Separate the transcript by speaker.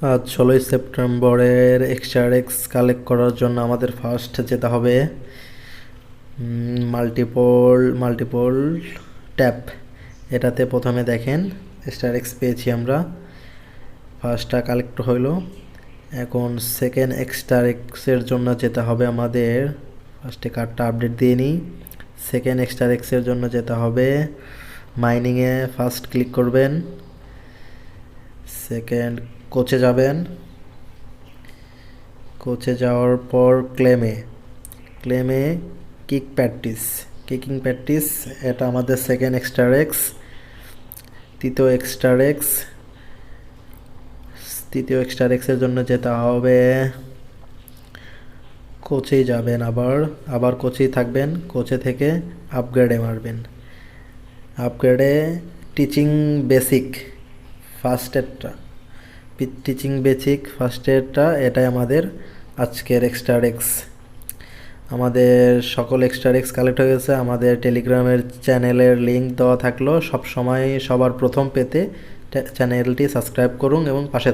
Speaker 1: আজ 16ই সেপ্টেম্বরের extra collect করার জন্য আমাদের ফার্স্ট যেতে হবে মাল্টিপল ট্যাপ। এটাতে প্রথমে দেখেন এক্স পেয়েছি আমরা, ফার্স্টটা কালেক্ট হইলো। এখন সেকেন্ড এক্সের জন্য যেতে হবে আমাদের, ফার্স্টে কার্ডটা আপডেট দিয়ে নিই। সেকেন্ড এক্সের জন্য যেতে হবে মাইনিংয়ে, ফার্স্ট ক্লিক করবেন। সেকেন্ড কোচে যাবেন, কোচে যাওয়ার পর ক্লেমে কিকিং প্র্যাকটিস, এটা আমাদের সেকেন্ড এক্স। তৃতীয় এক্সের জন্য যেতে হবে কোচেই যাবেন, আবার কোচেই থাকবেন। কোচে থেকে আপগ্রেডে মারবেন। আপগ্রেডে টিচিং বেসিক ফার্স্ট এডটা এটাই আমাদের আজকের এক্স। আমাদের সকল এক্স কালেক্ট হয়ে গেছে। আমাদের টেলিগ্রামের চ্যানেলের লিঙ্ক দেওয়া থাকলো, সব সময় সবার প্রথম পেতে চ্যানেলটি সাবস্ক্রাইব করুন এবং পাশে